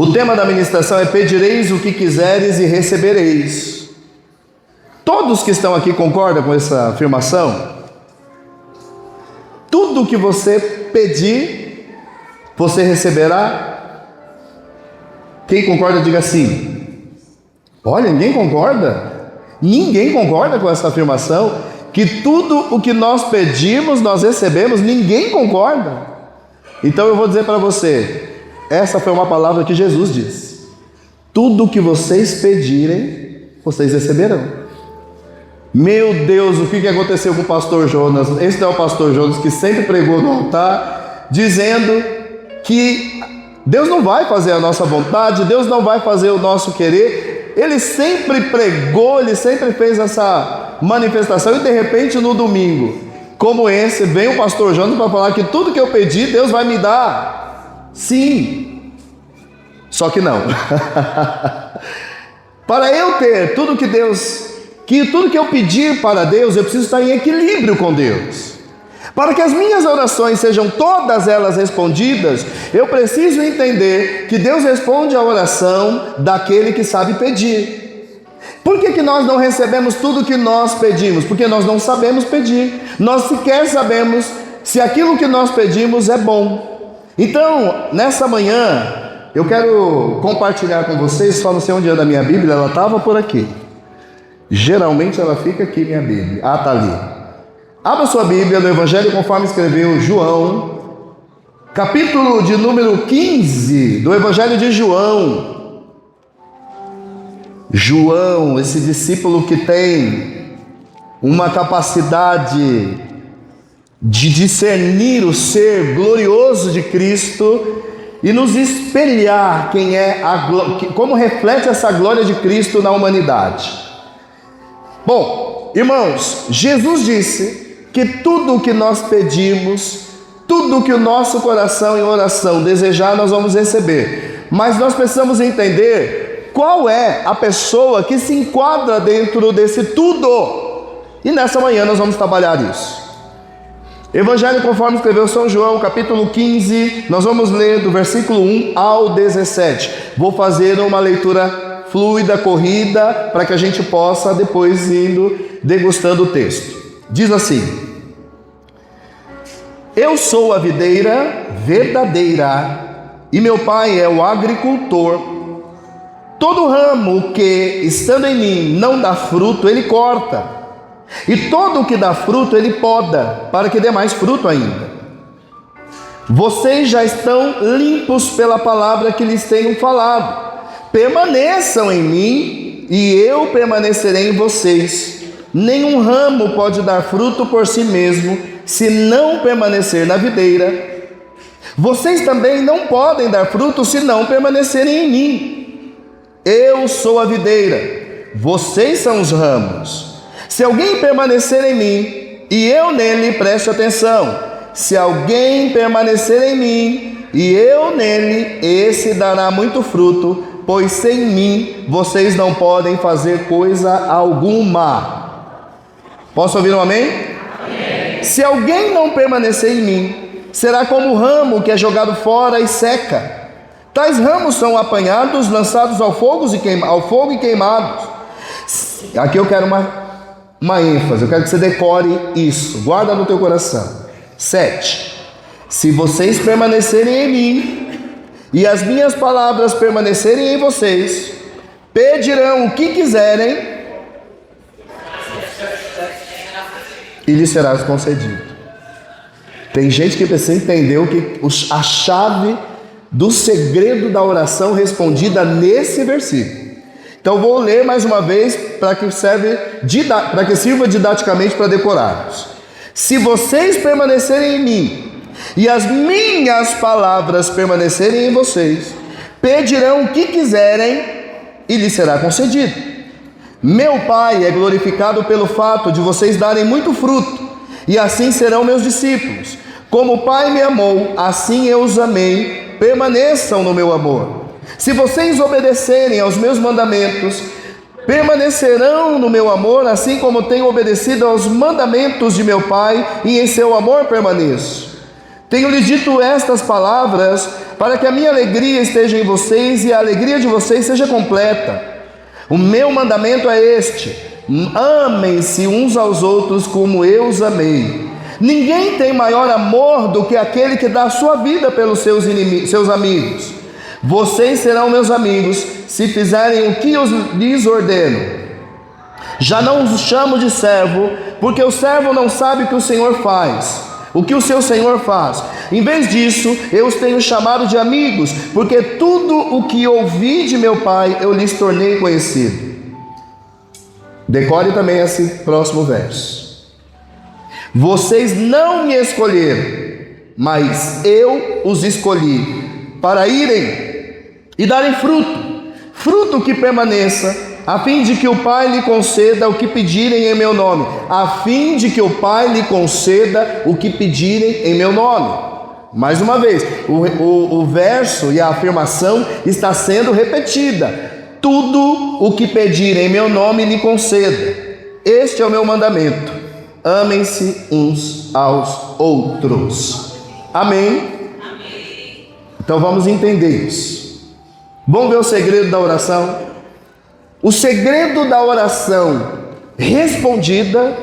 O tema da ministração é: pedireis o que quiseres e recebereis. Todos que estão aqui concordam com essa afirmação? Tudo que você pedir, você receberá? Quem concorda, diga sim. Olha, ninguém concorda? Ninguém concorda com essa afirmação? Que tudo o que nós pedimos, nós recebemos? Ninguém concorda? Então eu vou dizer para você, essa foi uma palavra que Jesus disse: tudo o que vocês pedirem, vocês receberão. Meu Deus, o que aconteceu com o pastor Jonas? Esse é o pastor Jonas que sempre pregou no altar, dizendo que Deus não vai fazer a nossa vontade, Deus não vai fazer o nosso querer. Ele sempre pregou, ele sempre fez essa manifestação, e de repente no domingo, como esse, vem o pastor Jonas para falar que tudo que eu pedi, Deus vai me dar. Sim, só que não. Para eu ter tudo que tudo que eu pedir para Deus, eu preciso estar em equilíbrio com Deus. Para que as minhas orações sejam todas elas respondidas, eu preciso entender que Deus responde a oração daquele que sabe pedir. Por que nós não recebemos tudo que nós pedimos? Porque nós não sabemos pedir. Nós sequer sabemos se aquilo que nós pedimos é bom. Então, nessa manhã, eu quero compartilhar com vocês, só não sei onde anda a minha Bíblia, ela estava por aqui. Geralmente ela fica aqui, minha Bíblia. Ah, está ali. Abra sua Bíblia no Evangelho conforme escreveu João, capítulo de número 15, do Evangelho de João. João, esse discípulo que tem uma capacidade de discernir o ser glorioso de Cristo e nos espelhar como reflete essa glória de Cristo na humanidade. Bom, irmãos, Jesus disse que tudo o que nós pedimos, tudo o que o nosso coração em oração desejar, nós vamos receber. Mas nós precisamos entender qual é a pessoa que se enquadra dentro desse tudo. E nessa manhã nós vamos trabalhar isso. Evangelho conforme escreveu São João, capítulo 15, nós vamos ler do versículo 1 ao 17. Vou fazer uma leitura fluida, corrida, para que a gente possa depois indo degustando o texto. Diz assim: eu sou a videira verdadeira e meu pai é o agricultor. Todo ramo que, estando em mim, não dá fruto, ele corta, e todo o que dá fruto, ele poda, para que dê mais fruto ainda. Vocês já estão limpos pela palavra que lhes tenho falado. Permaneçam em mim e eu permanecerei em vocês. Nenhum ramo pode dar fruto por si mesmo, se não permanecer na videira. Vocês também não podem dar fruto se não permanecerem em mim. Eu sou a videira, vocês são os ramos. Se alguém permanecer em mim e eu nele, preste atenção, se alguém permanecer em mim e eu nele, esse dará muito fruto, pois sem mim vocês não podem fazer coisa alguma. Posso ouvir um amém? Amém. Se alguém não permanecer em mim, será como o ramo que é jogado fora e seca. Tais ramos são apanhados, lançados ao fogo e queimados. Aqui eu quero uma ênfase, eu quero que você decore isso, guarda no teu coração. 7. Se vocês permanecerem em mim e as minhas palavras permanecerem em vocês, pedirão o que quiserem e lhes será concedido. Tem gente que precisa entender a chave do segredo da oração respondida nesse versículo. Então vou ler mais uma vez para que sirva didaticamente para decorarmos. Se vocês permanecerem em mim e as minhas palavras permanecerem em vocês, pedirão o que quiserem e lhes será concedido. Meu Pai é glorificado pelo fato de vocês darem muito fruto, e assim serão meus discípulos. Como o Pai me amou, assim eu os amei, permaneçam no meu amor. Se vocês obedecerem aos meus mandamentos, permanecerão no meu amor, assim como tenho obedecido aos mandamentos de meu Pai, e em seu amor permaneço. Tenho-lhes dito estas palavras para que a minha alegria esteja em vocês e a alegria de vocês seja completa. O meu mandamento é este: amem-se uns aos outros como eu os amei. Ninguém tem maior amor do que aquele que dá a sua vida pelos seus amigos. Vocês serão meus amigos se fizerem o que eu lhes ordeno. Já não os chamo de servo, porque o servo não sabe o que o Senhor faz, o que o seu Senhor faz. Em vez disso, eu os tenho chamado de amigos, porque tudo o que ouvi de meu Pai eu lhes tornei conhecido. Decore também esse próximo verso. Vocês não me escolheram, mas eu os escolhi para irem e darem fruto que permaneça, a fim de que o Pai lhe conceda o que pedirem em meu nome. A fim de que o Pai lhe conceda o que pedirem em meu nome. Mais uma vez, o verso e a afirmação está sendo repetida. Tudo o que pedirem em meu nome lhe conceda. Este é o meu mandamento: amem-se uns aos outros. Amém? Então vamos entender isso. Vamos ver o segredo da oração? O segredo da oração respondida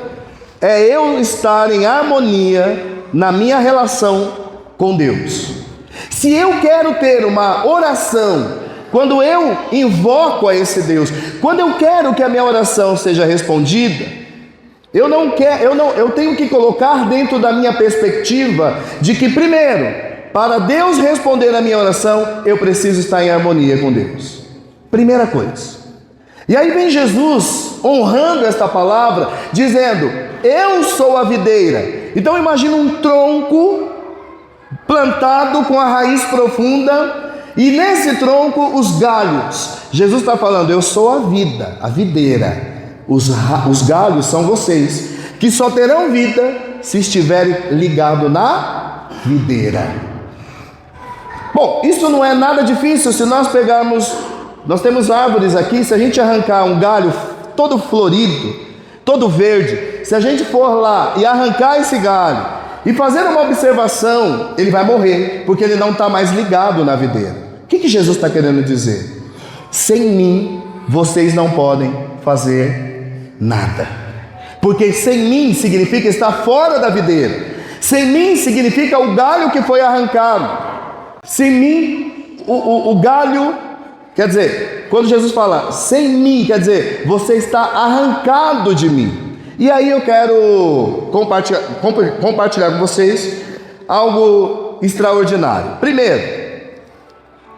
é eu estar em harmonia na minha relação com Deus. Se eu quero ter uma oração, quando eu invoco a esse Deus, quando eu quero que a minha oração seja respondida, eu tenho que colocar dentro da minha perspectiva de que, primeiro, para Deus responder a minha oração, eu preciso estar em harmonia com Deus. Primeira coisa. E aí vem Jesus honrando esta palavra, dizendo: eu sou a videira. Então imagina um tronco plantado com a raiz profunda, e nesse tronco os galhos. Jesus está falando: eu sou a vida, a videira. Os galhos são vocês, que só terão vida se estiverem ligados na videira. Bom, isso não é nada difícil. Se nós pegarmos, nós temos árvores aqui, se a gente arrancar um galho todo florido, todo verde, se a gente for lá e arrancar esse galho e fazer uma observação, ele vai morrer, porque ele não está mais ligado na videira. O que Jesus está querendo dizer? Sem mim, vocês não podem fazer nada, porque sem mim significa estar fora da videira. Sem mim significa o galho que foi arrancado. Sem mim, o galho... Quer dizer, quando Jesus fala sem mim, quer dizer, você está arrancado de mim. E aí eu quero compartilhar com vocês algo extraordinário. Primeiro,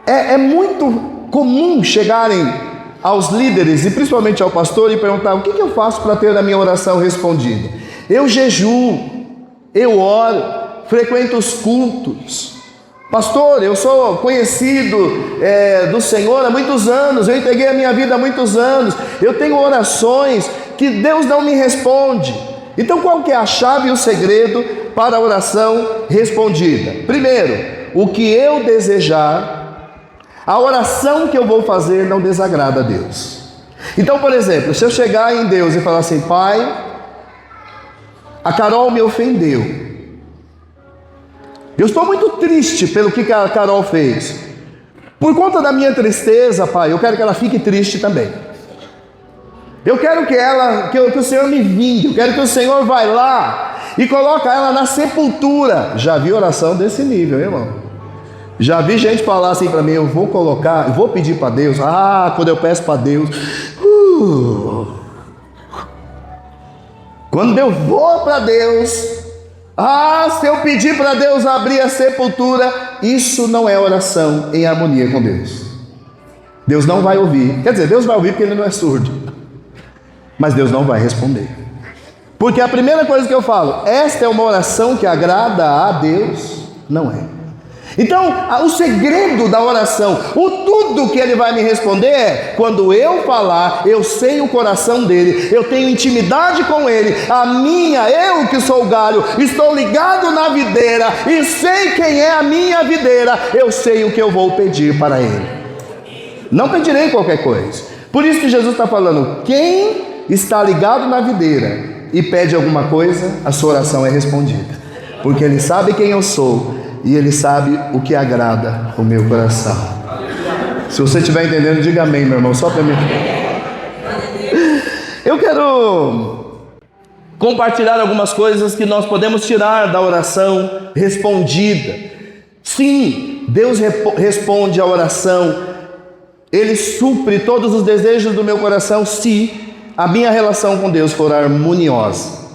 é muito comum chegarem aos líderes e principalmente ao pastor e perguntar: o que eu faço para ter a minha oração respondida? Eu jejuo, eu oro, frequento os cultos. Pastor, eu sou conhecido do Senhor há muitos anos, eu entreguei a minha vida há muitos anos, eu tenho orações que Deus não me responde. Então qual que é a chave e o segredo para a oração respondida? Primeiro, o que eu desejar, a oração que eu vou fazer não desagrada a Deus. Então, por exemplo, se eu chegar em Deus e falar assim: Pai, a Carol me ofendeu, eu estou muito triste pelo que a Carol fez. Por conta da minha tristeza, Pai, eu quero que ela fique triste também. Eu quero que o Senhor me vingue. Eu quero que o Senhor vá lá e coloque ela na sepultura. Já vi oração desse nível, irmão. Já vi gente falar assim para mim: eu vou pedir para Deus. Quando eu peço para Deus, quando eu vou para Deus, se eu pedir para Deus abrir a sepultura, isso não é oração em harmonia com Deus. Deus não vai ouvir. Quer dizer, Deus vai ouvir porque Ele não é surdo, mas Deus não vai responder. Porque a primeira coisa que eu falo: esta é uma oração que agrada a Deus? Não é. Então, o segredo da oração, o tudo que Ele vai me responder é: quando eu falar, eu sei o coração dEle, eu tenho intimidade com Ele, eu que sou o galho, estou ligado na videira e sei quem é a minha videira, eu sei o que eu vou pedir para Ele. Não pedirei qualquer coisa. Por isso que Jesus está falando: quem está ligado na videira e pede alguma coisa, a sua oração é respondida. porque Ele sabe quem eu sou e Ele sabe o que agrada o meu coração. Se você estiver entendendo, diga amém, meu irmão, só para mim. Eu quero compartilhar algumas coisas que nós podemos tirar da oração respondida. Sim, Deus responde a oração, Ele supre todos os desejos do meu coração se a minha relação com Deus for harmoniosa.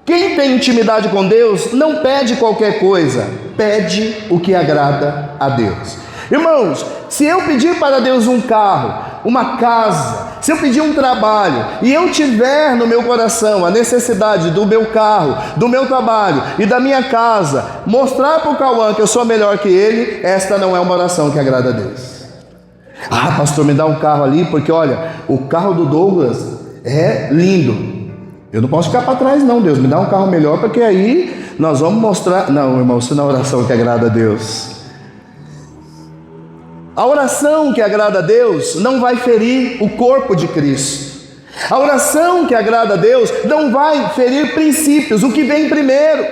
Quem tem intimidade com Deus não pede qualquer coisa, pede o que agrada a Deus. Irmãos, se eu pedir para Deus um carro, uma casa, se eu pedir um trabalho e eu tiver no meu coração a necessidade do meu carro, do meu trabalho e da minha casa, mostrar para o Cauã que eu sou melhor que ele, esta não é uma oração que agrada a Deus. Ah, pastor, me dá um carro ali, porque olha, o carro do Douglas é lindo. Eu não posso ficar para trás não, Deus, me dá um carro melhor, porque aí nós vamos mostrar. Não, irmão, isso não é oração que agrada a Deus. A oração que agrada a Deus não vai ferir o corpo de Cristo. A oração que agrada a Deus não vai ferir princípios, o que vem primeiro.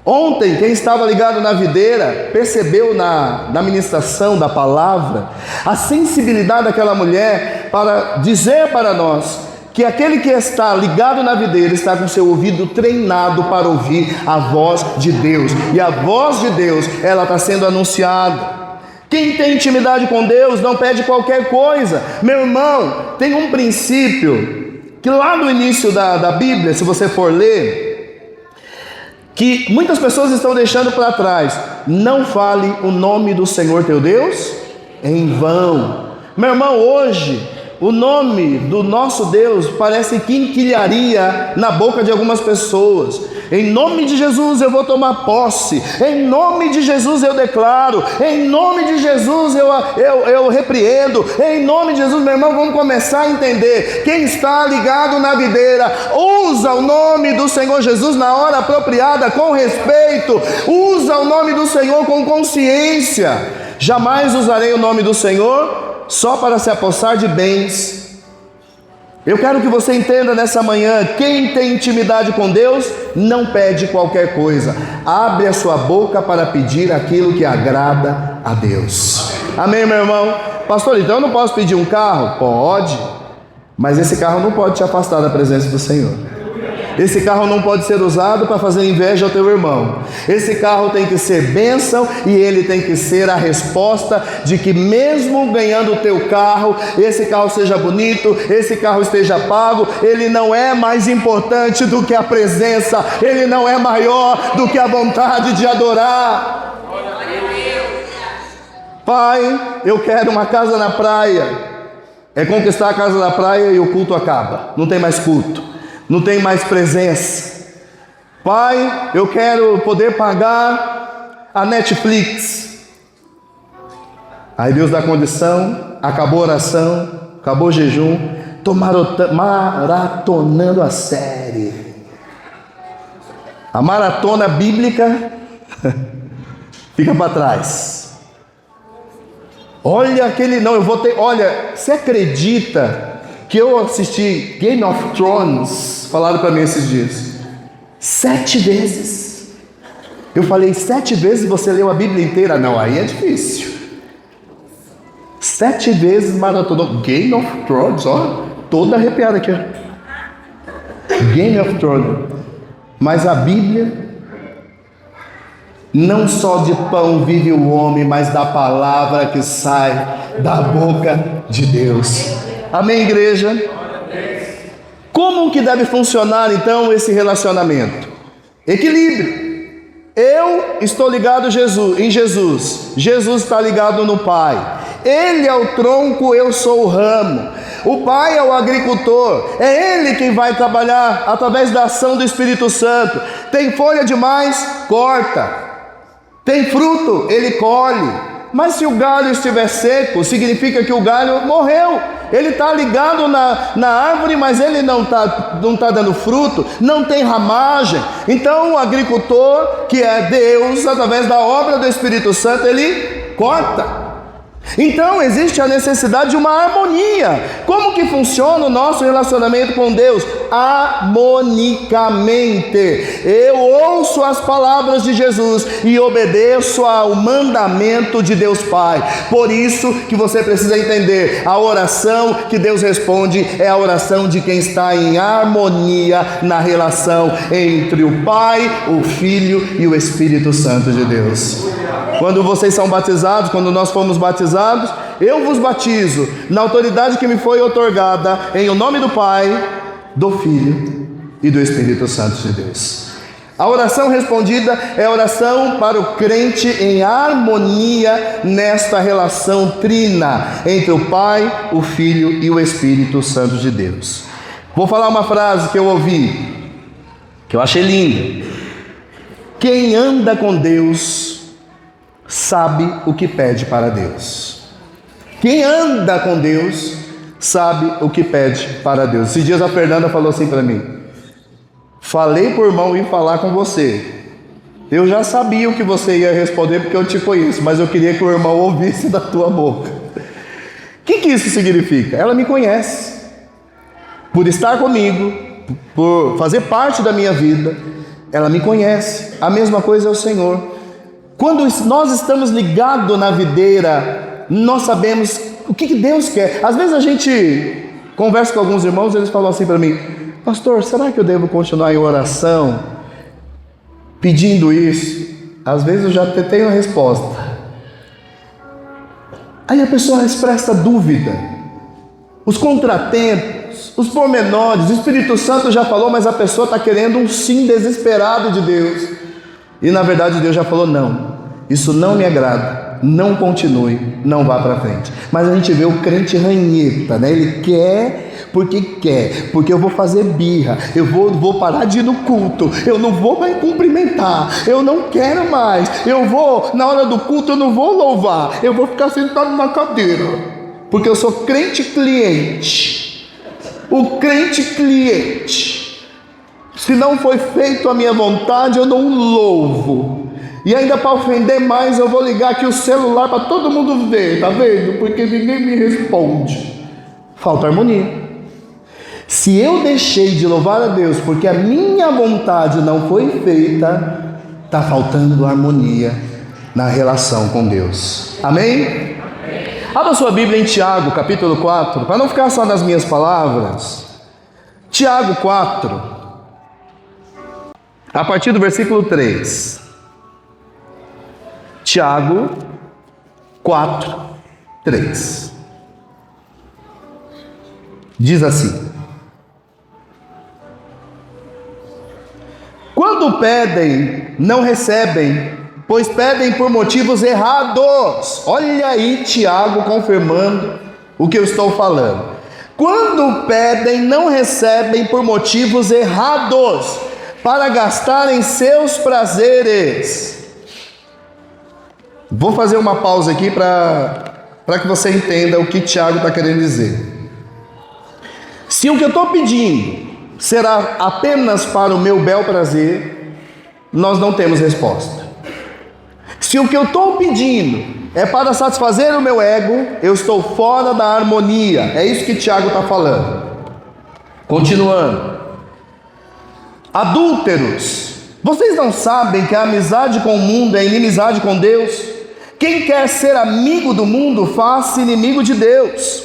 Ontem, quem estava ligado na videira, percebeu na ministração da palavra, a sensibilidade daquela mulher para dizer para nós, que aquele que está ligado na videira está com seu ouvido treinado para ouvir a voz de Deus, e a voz de Deus, ela está sendo anunciada. Quem tem intimidade com Deus não pede qualquer coisa. Meu irmão, tem um princípio que lá no início da Bíblia, se você for ler, que muitas pessoas estão deixando para trás: não fale o nome do Senhor teu Deus em vão. Meu irmão, hoje o nome do nosso Deus parece quinquilharia na boca de algumas pessoas. Em nome de Jesus eu vou tomar posse, em nome de Jesus eu declaro, em nome de Jesus eu repreendo, em nome de Jesus. Meu irmão, vamos começar a entender. Quem está ligado na videira, usa o nome do Senhor Jesus na hora apropriada, com respeito, usa o nome do Senhor com consciência. Jamais usarei o nome do Senhor só para se apossar de bens. Eu quero que você entenda nessa manhã: quem tem intimidade com Deus não pede qualquer coisa, abre a sua boca para pedir aquilo que agrada a Deus. Amém, meu irmão? Pastor, então eu não posso pedir um carro? Pode, mas esse carro não pode te afastar da presença do Senhor. Esse carro não pode ser usado para fazer inveja ao teu irmão. Esse carro tem que ser bênção, e ele tem que ser a resposta de que mesmo ganhando o teu carro, esse carro seja bonito, esse carro esteja pago, ele não é mais importante do que a presença, ele não é maior do que a vontade de adorar. Pai, eu quero uma casa na praia. É conquistar a casa na praia e o culto acaba, não tem mais culto, não tem mais presença. Pai, eu quero poder pagar a Netflix. Aí Deus dá condição, acabou a oração, acabou o jejum, estou maratonando a série. A maratona bíblica fica para trás. Olha aquele, não, eu vou ter, olha, você acredita que eu assisti Game of Thrones? Falaram para mim esses dias 7 vezes. Eu falei: 7 vezes você leu a Bíblia inteira? Não, aí é difícil. 7 vezes maratonou Game of Thrones, ó, toda arrepiada aqui, ó. Game of Thrones. Mas a Bíblia: não só de pão vive o homem, mas da palavra que sai da boca de Deus. Amém, igreja? Como que deve funcionar então esse relacionamento? Equilíbrio. Eu estou ligado em Jesus, Jesus está ligado no Pai. Ele é o tronco, eu sou o ramo. O Pai é o agricultor, é Ele quem vai trabalhar através da ação do Espírito Santo. Tem folha demais? Corta. Tem fruto? Ele colhe. Mas se o galho estiver seco, significa que o galho morreu. Ele está ligado na árvore, mas ele não tá dando fruto, não tem ramagem. Então o agricultor, que é Deus, através da obra do Espírito Santo, ele corta. Então existe a necessidade de uma harmonia. Como que funciona o nosso relacionamento com Deus? harmonicamente. Eu ouço as palavras de Jesus e obedeço ao mandamento de Deus Pai. Por isso que você precisa entender, a oração que Deus responde é a oração de quem está em harmonia na relação entre o Pai, o Filho e o Espírito Santo de Deus. Quando vocês são batizados, quando nós fomos batizados, eu vos batizo na autoridade que me foi outorgada, em o nome do Pai, do Filho e do Espírito Santo de Deus. A oração respondida é a oração para o crente em harmonia nesta relação trina entre o Pai, o Filho e o Espírito Santo de Deus. Vou falar uma frase que eu ouvi, que eu achei linda. Quem anda com Deus sabe o que pede para Deus. Quem anda com Deus sabe o que pede para Deus. Esses dias a Fernanda falou assim para mim: falei por irmão ir falar com você. Eu já sabia o que você ia responder porque eu te conheço, mas eu queria que o irmão ouvisse da tua boca. O que isso significa? Ela me conhece. Por estar comigo, por fazer parte da minha vida, ela me conhece. A mesma coisa é o Senhor. Quando nós estamos ligados na videira, nós sabemos o que Deus quer. Às vezes a gente conversa com alguns irmãos, eles falam assim para mim: pastor, será que eu devo continuar em oração pedindo isso? Às vezes eu já tenho a resposta. Aí a pessoa expressa dúvida, os contratempos, os pormenores. O Espírito Santo já falou, mas a pessoa está querendo um sim desesperado de Deus. E na verdade Deus já falou: não, isso não me agrada, não continue, não vá para frente. Mas a gente vê o crente ranheta, né? Ele quer, porque eu vou fazer birra, eu vou parar de ir no culto, eu não vou mais cumprimentar, eu não quero mais, eu vou, na hora do culto eu não vou louvar, eu vou ficar sentado na cadeira, porque eu sou crente cliente. O crente cliente, se não foi feito a minha vontade, eu não louvo. E ainda para ofender mais, eu vou ligar aqui o celular para todo mundo ver, tá vendo? Porque ninguém me responde. Falta harmonia. Se eu deixei de louvar a Deus porque a minha vontade não foi feita, está faltando harmonia na relação com Deus. Amém? Abra sua Bíblia em Tiago, capítulo 4, para não ficar só nas minhas palavras. Tiago 4. A partir do versículo 3. Tiago 4, 3. Diz assim: quando pedem, não recebem, pois pedem por motivos errados. Olha aí Tiago confirmando o que eu estou falando. Quando pedem, não recebem por motivos errados, para gastarem seus prazeres. Vou fazer uma pausa aqui para que você entenda o que Tiago está querendo dizer. Se o que eu estou pedindo será apenas para o meu bel prazer, nós não temos resposta. Se o que eu estou pedindo é para satisfazer o meu ego, eu estou fora da harmonia. É isso que Tiago está falando. Continuando. Adúlteros, vocês não sabem que a amizade com o mundo é inimizade com Deus? Quem quer ser amigo do mundo, faz-se inimigo de Deus.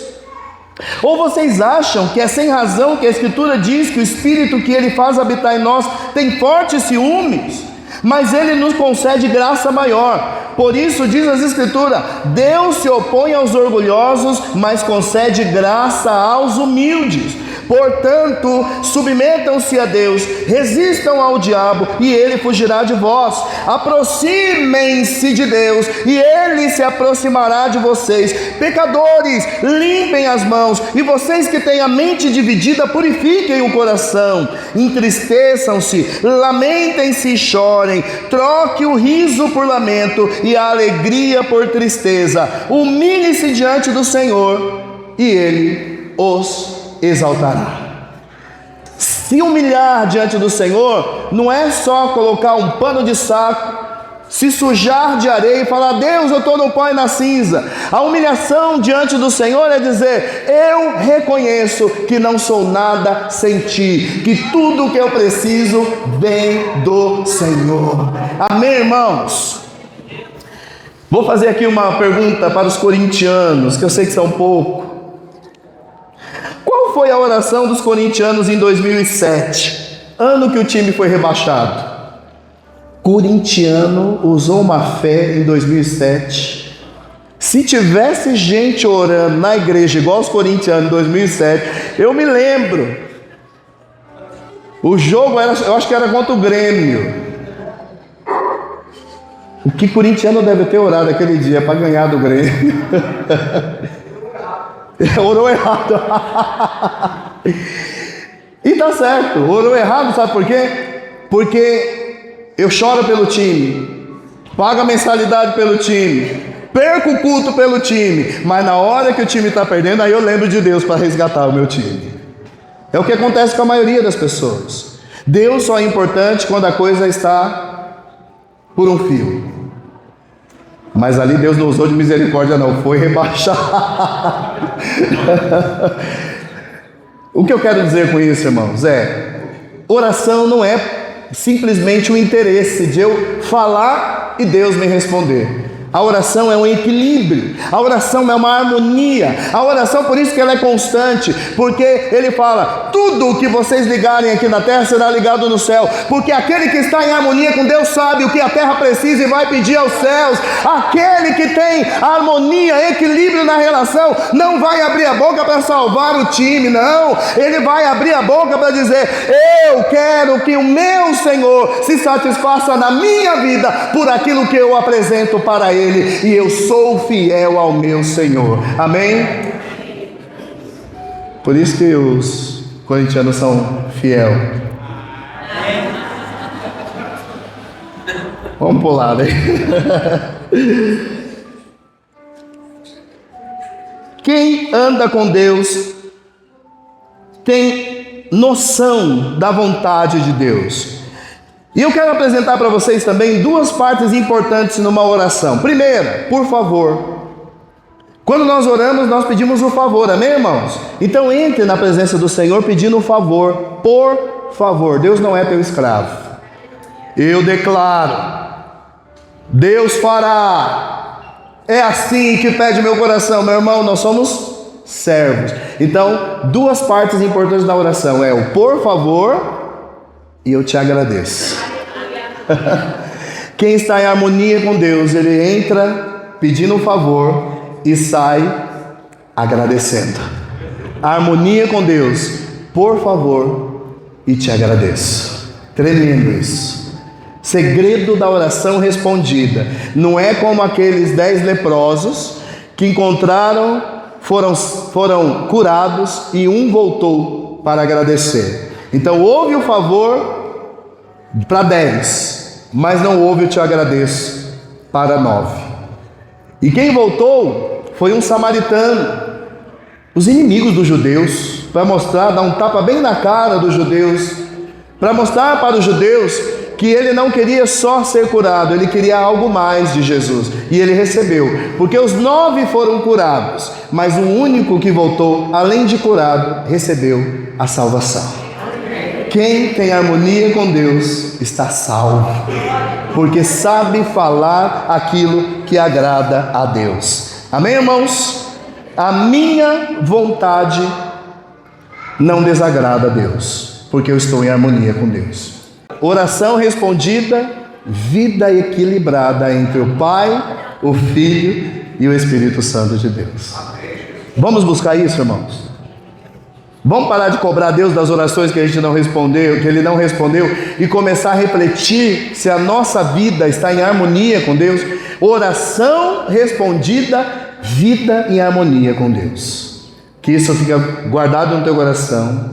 Ou vocês acham que é sem razão que a Escritura diz que o Espírito que Ele faz habitar em nós tem fortes ciúmes? Mas Ele nos concede graça maior. Por isso diz as Escrituras: Deus se opõe aos orgulhosos, mas concede graça aos humildes. Portanto, submetam-se a Deus, resistam ao diabo e ele fugirá de vós. Aproximem-se de Deus e ele se aproximará de vocês. Pecadores, limpem as mãos, e vocês que têm a mente dividida, purifiquem o coração. Entristeçam-se, lamentem-se e chorem. Troque o riso por lamento e a alegria por tristeza. Humilhe-se diante do Senhor e ele os exaltará. Se humilhar diante do Senhor não é só colocar um pano de saco, se sujar de areia e falar: Deus, eu estou no pó e na cinza. A humilhação diante do Senhor é dizer: eu reconheço que não sou nada sem ti, que tudo o que eu preciso vem do Senhor. Amém, irmãos? Vou fazer aqui uma pergunta para os corintianos, que eu sei que são pouco. Qual foi a oração dos corintianos em 2007, ano que o time foi rebaixado? Corintiano usou uma fé em 2007. Se tivesse gente orando na igreja igual os corintianos em 2007, eu me lembro. O jogo era, eu acho que era contra o Grêmio. O que corintiano deve ter orado aquele dia para ganhar do Grêmio? Orou errado. E tá certo, orou errado, sabe por quê? Porque eu choro pelo time, pago a mensalidade pelo time, perco o culto pelo time, mas na hora que o time está perdendo, aí eu lembro de Deus para resgatar o meu time. É o que acontece com a maioria das pessoas. Deus só é importante quando a coisa está por um fio. Mas ali Deus não usou de misericórdia não, foi rebaixar. O que eu quero dizer com isso, irmãos, oração não é simplesmente o interesse de eu falar e Deus me responder. A oração é um equilíbrio, a oração é uma harmonia, a oração, por isso que ela é constante, porque ele fala: tudo o que vocês ligarem aqui na terra será ligado no céu, porque aquele que está em harmonia com Deus sabe o que a terra precisa e vai pedir aos céus. Aquele que tem harmonia, equilíbrio na relação, não vai abrir a boca para salvar o time, não, ele vai abrir a boca para dizer: eu quero que o meu Senhor se satisfaça na minha vida por aquilo que eu apresento para ele, e eu sou fiel ao meu Senhor. Amém? Por isso que os corintianos são fiel. Vamos pular daí. Quem anda com Deus tem noção da vontade de Deus. E eu quero apresentar para vocês também duas partes importantes numa oração. Primeira, por favor. Quando nós oramos, nós pedimos o favor, amém, irmãos? Então entre na presença do Senhor pedindo o favor, por favor. Deus não é teu escravo. Eu declaro, Deus fará. É assim que pede meu coração, meu irmão, nós somos servos. Então, duas partes importantes da oração é o por favor e eu te agradeço. Quem está em harmonia com Deus, ele entra pedindo um favor e sai agradecendo. Harmonia com Deus, por favor e te agradeço. Tremendo isso. Segredo da oração respondida. Não é como aqueles 10 leprosos que encontraram, foram curados e um voltou para agradecer. Então houve o favor para 10, mas não houve o te agradeço para 9. E quem voltou foi um samaritano. Os inimigos dos judeus, para mostrar, dar um tapa bem na cara dos judeus, para mostrar para os judeus que ele não queria só ser curado, ele queria algo mais de Jesus, e ele recebeu, porque os 9 foram curados, mas o único que voltou, além de curado, recebeu a salvação. Quem tem harmonia com Deus está salvo, porque sabe falar aquilo que agrada a Deus. Amém, irmãos? A minha vontade não desagrada a Deus, porque eu estou em harmonia com Deus. Oração respondida, vida equilibrada entre o Pai, o Filho e o Espírito Santo de Deus. Vamos buscar isso, irmãos? Vamos parar de cobrar a Deus das orações que a gente não respondeu, que Ele não respondeu, e começar a refletir se a nossa vida está em harmonia com Deus. Oração respondida, vida em harmonia com Deus. Que isso fica guardado no teu coração.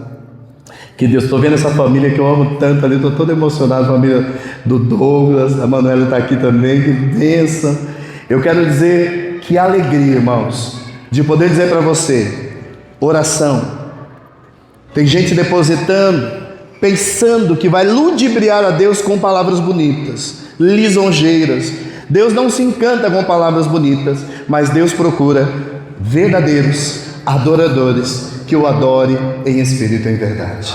Que Deus, estou vendo essa família que eu amo tanto ali, estou todo emocionado, a família do Douglas, a Manuela está aqui também, que bênção. Eu quero dizer que alegria, irmãos, de poder dizer para você, oração. Tem gente depositando, pensando que vai ludibriar a Deus com palavras bonitas. lisonjeiras. Deus não se encanta com palavras bonitas, mas Deus procura verdadeiros adoradores que o adorem em espírito e em verdade.